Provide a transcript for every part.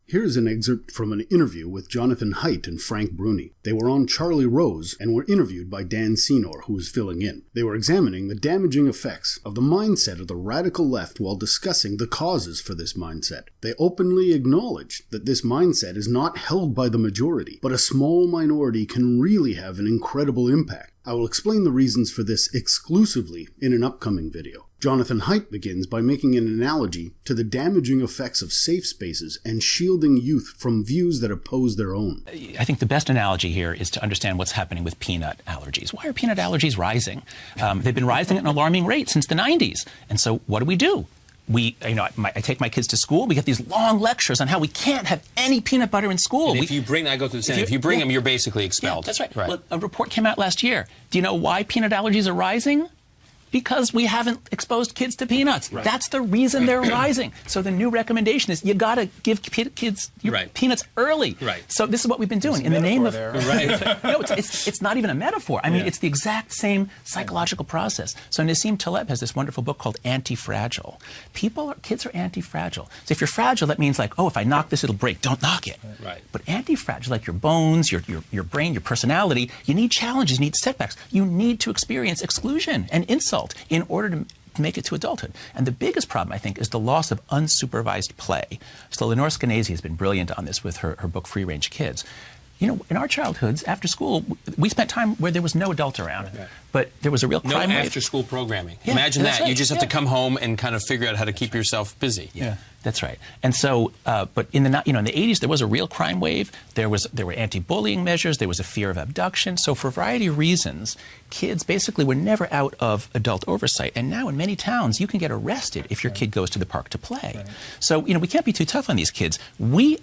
Here is an excerpt from an interview with Jonathan Haidt and Frank Bruni. They were on Charlie Rose and were interviewed by Dan Senor, who was filling in. They were examining the damaging effects of the mindset of the radical left while discussing the causes for this mindset. They openly acknowledged that this mindset is not held by the majority, but a small minority can really have an incredible impact. I will explain the reasons for this exclusively in an upcoming video. Jonathan Haidt begins by making an analogy to the damaging effects of safe spaces and shielding youth from views that oppose their own. I think the best analogy here is to understand what's happening with peanut allergies. Why are peanut allergies rising? They've been rising at an alarming rate since the 90s. And so what do? I take my kids to school. We get these long lectures on how we can't have any peanut butter in school. And if you bring them, you're basically expelled. Yeah, that's right. Well, a report came out last year. Do you know why peanut allergies are rising? Because we haven't exposed kids to peanuts. Right. That's the reason they're rising. So the new recommendation is you got to give kids peanuts early. Right. So this is what we've been doing in the name of. No, it's not even a metaphor. I mean, it's the exact same psychological process. So Nassim Taleb has this wonderful book called Anti-Fragile. Kids are anti-fragile. So if you're fragile, that means like, oh, if I knock this, it'll break. Don't knock it. Right. But anti-fragile, like your bones, your brain, your personality, you need challenges, you need setbacks. You need to experience exclusion and insult in order to make it to adulthood. And the biggest problem, I think, is the loss of unsupervised play. So Lenore Skenazy has been brilliant on this with her book Free Range Kids. You know, in our childhoods, after school, we spent time where there was no adult around. Right. But there was a real crime wave. After-school programming. Yeah, imagine that. Right. You just have to come home and kind of figure out how to keep yourself busy. Yeah, that's right. And so, but in the 80s, there was a real crime wave. There were anti-bullying measures. There was a fear of abduction. So for a variety of reasons, kids basically were never out of adult oversight. And now in many towns, you can get arrested if your kid goes to the park to play. Right. So, we can't be too tough on these kids. We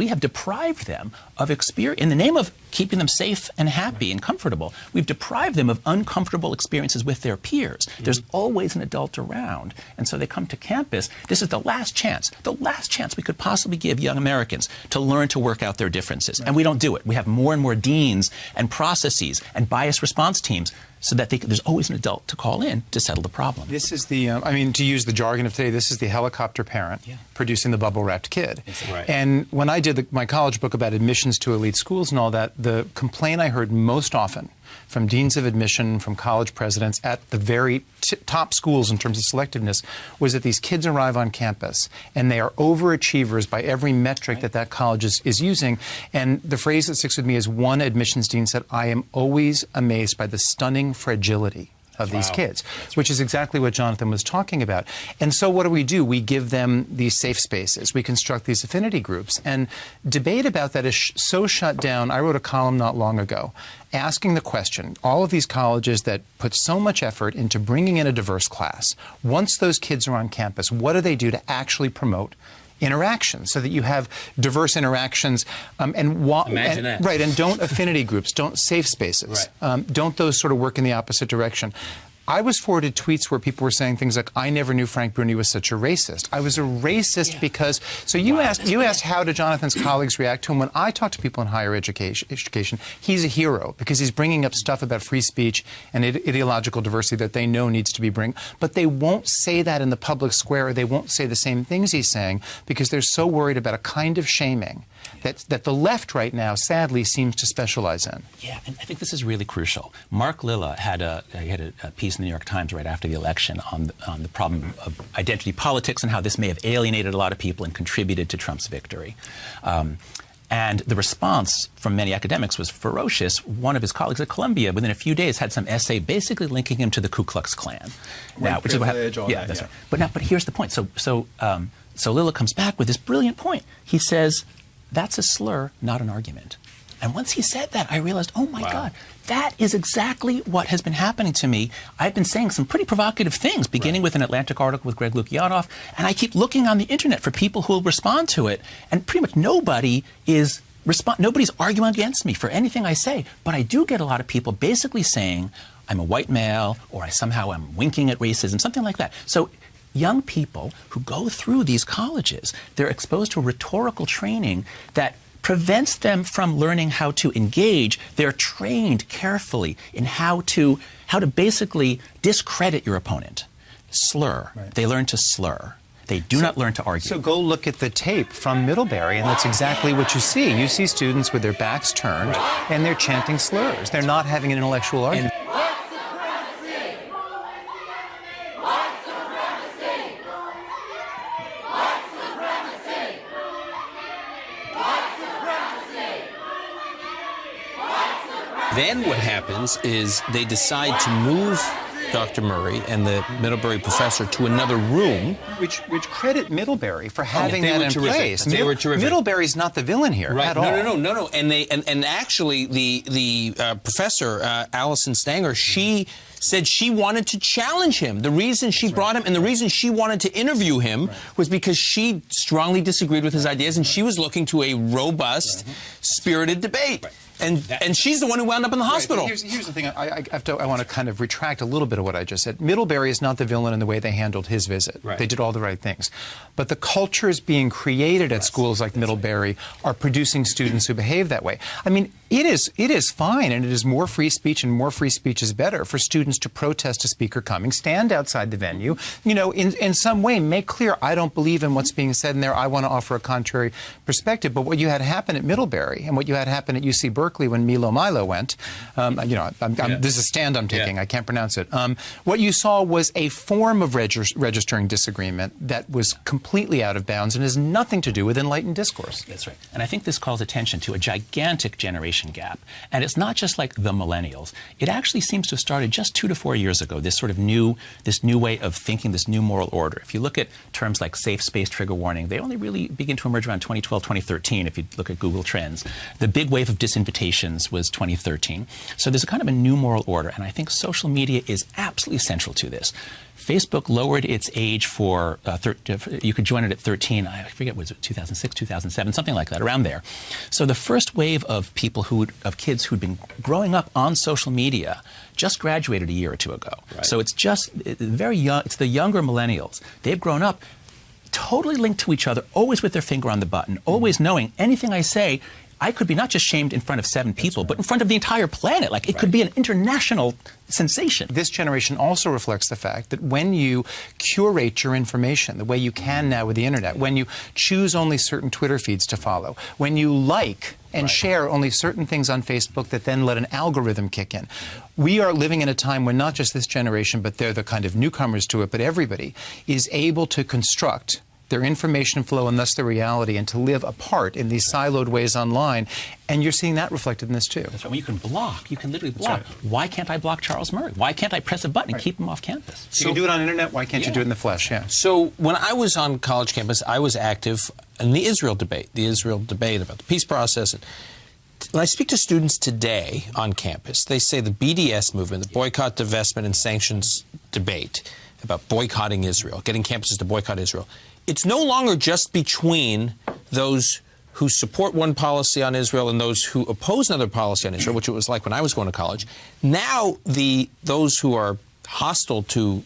have deprived them of experience, in the name of keeping them safe and happy and comfortable, we've deprived them of uncomfortable experiences with their peers. There's always an adult around. And so they come to campus. This is the last chance we could possibly give young Americans to learn to work out their differences. And we don't do it. We have more and more deans and processes and bias response teams so that there's always an adult to call in to settle the problem. This is the, to use the jargon of today, this is the helicopter parent producing the bubble-wrapped kid. Right. And when I did my college book about admissions to elite schools and all that, the complaint I heard most often from deans of admission, from college presidents at the very top schools in terms of selectiveness, was that these kids arrive on campus and they are overachievers by every metric that college is using. And the phrase that sticks with me is one admissions dean said, "I am always amazed by the stunning fragility of these kids," which is exactly what Jonathan was talking about. And so what do? We give them these safe spaces. We construct these affinity groups. And debate about that is so shut down. I wrote a column not long ago asking the question, all of these colleges that put so much effort into bringing in a diverse class, once those kids are on campus, what do they do to actually promote interaction so that you have diverse interactions Imagine that. Right, and don't affinity groups, don't safe spaces, don't those sort of work in the opposite direction. I was forwarded tweets where people were saying things like, "I never knew Frank Bruni was such a racist." I was a racist because, so you asked how do Jonathan's colleagues react to him. When I talk to people in higher education, he's a hero because he's bringing up stuff about free speech and ideological diversity that they know needs to be but they won't say that in the public square, or they won't say the same things he's saying because they're so worried about a kind of shaming that the left right now, sadly, seems to specialize in. Yeah, and I think this is really crucial. Mark Lilla had a piece in the New York Times right after the election on the problem of identity politics and how this may have alienated a lot of people and contributed to Trump's victory. And the response from many academics was ferocious. One of his colleagues at Columbia, within a few days, had some essay basically linking him to the Ku Klux Klan. Now, which is what happened. That's right. But here's the point. So Lilla comes back with this brilliant point. He says, "That's a slur, not an argument." And once he said that, I realized, oh my God, that is exactly what has been happening to me. I've been saying some pretty provocative things, beginning with an Atlantic article with Greg Lukianoff, and I keep looking on the internet for people who will respond to it, and pretty much nobody's arguing against me for anything I say. But I do get a lot of people basically saying, I'm a white male, or I somehow am winking at racism, something like that. So young people who go through these colleges, they're exposed to rhetorical training that prevents them from learning how to engage. They're trained carefully in how to basically discredit your opponent. Slur. Right. They learn to slur. They do not learn to argue. So go look at the tape from Middlebury, and that's exactly what you see. You see students with their backs turned, and they're chanting slurs. They're not having an intellectual argument. Then what happens is they decide to move Dr. Murray and the Middlebury professor to another room. Which credit Middlebury for having that in place. They were terrific. Middlebury's not the villain here at all. No. And actually, the professor, Allison Stanger, she said she wanted to challenge him. The reason she brought him and the reason she wanted to interview him was because she strongly disagreed with his ideas, and she was looking to a robust, spirited debate. And she's the one who wound up in the hospital. Here's the thing. I want to kind of retract a little bit of what I just said. Middlebury is not the villain in the way they handled his visit. Right. They did all the right things. But the cultures being created at schools like Middlebury are producing students who behave that way. I mean, it is fine, and it is more free speech, and more free speech is better for students to protest a speaker coming, stand outside the venue, in some way make clear, I don't believe in what's being said in there, I want to offer a contrary perspective. But what you had happen at Middlebury and what you had happen at UC Berkeley when Milo went, this is a stand I'm taking, I can't pronounce it. What you saw was a form of registering disagreement that was completely out of bounds and has nothing to do with enlightened discourse. That's right. And I think this calls attention to a gigantic generation gap. And it's not just like the millennials. It actually seems to have started just 2 to 4 years ago, this new way of thinking, this new moral order. If you look at terms like safe space, trigger warning, they only really begin to emerge around 2012, 2013, if you look at Google Trends. The big wave of disinvitations was 2013. So there's a kind of a new moral order, and I think social media is absolutely central to this. Facebook lowered its age for, you could join it at 13, I forget, was it 2006, 2007, something like that, around there. So the first wave of kids who'd been growing up on social media just graduated a year or two ago. Right. So it's just very young, it's the younger millennials. They've grown up totally linked to each other, always with their finger on the button, always knowing anything I say, I could be not just shamed in front of 7 people, but in front of the entire planet. Like, it could be an international sensation. This generation also reflects the fact that when you curate your information, the way you can now with the internet, when you choose only certain Twitter feeds to follow, when you like and share only certain things on Facebook that then let an algorithm kick in. We are living in a time when not just this generation, but they're the kind of newcomers to it, but everybody is able to construct their information flow and thus their reality, and to live apart in these siloed ways online. And you're seeing that reflected in this too. That's right. Well, you can block. You can literally block. Why can't I block Charles Murray? Why can't I press a button and keep him off campus? So you can do it on the internet. Why can't you do it in the flesh? Yeah. So when I was on college campus, I was active in the Israel debate about the peace process. When I speak to students today on campus, they say the BDS movement, the boycott, divestment, and sanctions debate about boycotting Israel, getting campuses to boycott Israel, it's no longer just between those who support one policy on Israel and those who oppose another policy on Israel, which it was like when I was going to college. Now those who are hostile to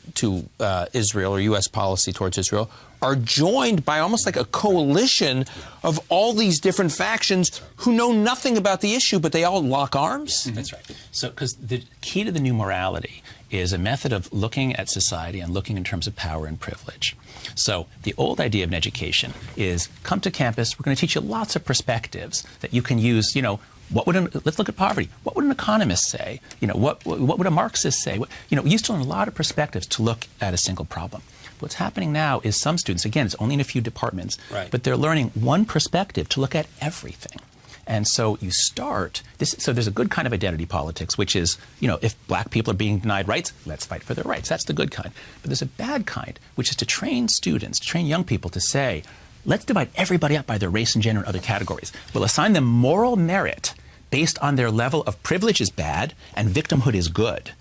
Israel or U.S. policy towards Israel are joined by almost like a coalition of all these different factions who know nothing about the issue, but they all lock arms. That's right. So, because the key to the new morality is a method of looking at society and looking in terms of power and privilege. So the old idea of an education is come to campus, we're going to teach you lots of perspectives that you can use, let's look at poverty. What would an economist say? What would a Marxist say? We used to learn a lot of perspectives to look at a single problem. What's happening now is some students, again, it's only in a few departments, but they're learning one perspective to look at everything. And so you start this. So there's a good kind of identity politics, which is, if black people are being denied rights, let's fight for their rights. That's the good kind. But there's a bad kind, which is to train students, to train young people to say, let's divide everybody up by their race and gender and other categories. We'll assign them moral merit based on their level of privilege is bad and victimhood is good.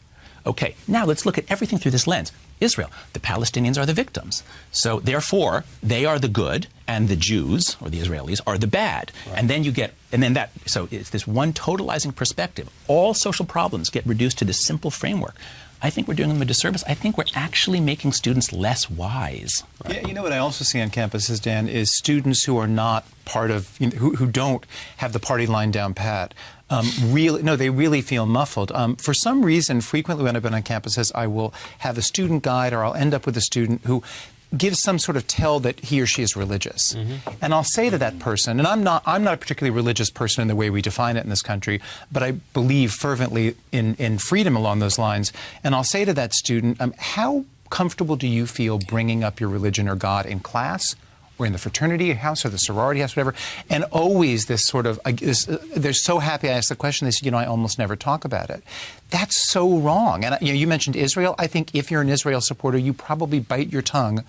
Okay, now let's look at everything through this lens. Israel, the Palestinians are the victims. So therefore, they are the good and the Jews, or the Israelis, are the bad. Right. So it's this one totalizing perspective. All social problems get reduced to this simple framework. I think we're doing them a disservice. I think we're actually making students less wise. Yeah, you know what I also see on campuses, Dan, is students who are not part of, who don't have the party line down pat. They really feel muffled. For some reason, frequently when I've been on campuses, I will have a student guide, or I'll end up with a student who gives some sort of tell that he or she is religious. And I'll say to that person, and I'm not a particularly religious person in the way we define it in this country, but I believe fervently in freedom along those lines. And I'll say to that student, how comfortable do you feel bringing up your religion or God in class, or in the fraternity house, or the sorority house, whatever? And always this sort of, they're so happy I asked the question, they said, I almost never talk about it. That's so wrong. And you mentioned Israel. I think if you're an Israel supporter, you probably bite your tongue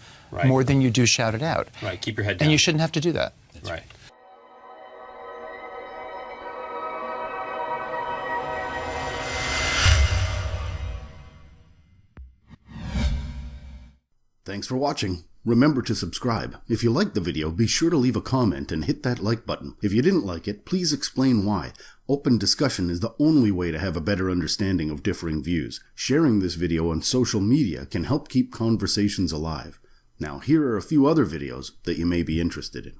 more than you do shout it out. Right, keep your head down. And you shouldn't have to do that. That's right. Thanks for watching. Remember to subscribe. If you liked the video, be sure to leave a comment and hit that like button. If you didn't like it, please explain why. Open discussion is the only way to have a better understanding of differing views. Sharing this video on social media can help keep conversations alive. Now, here are a few other videos that you may be interested in.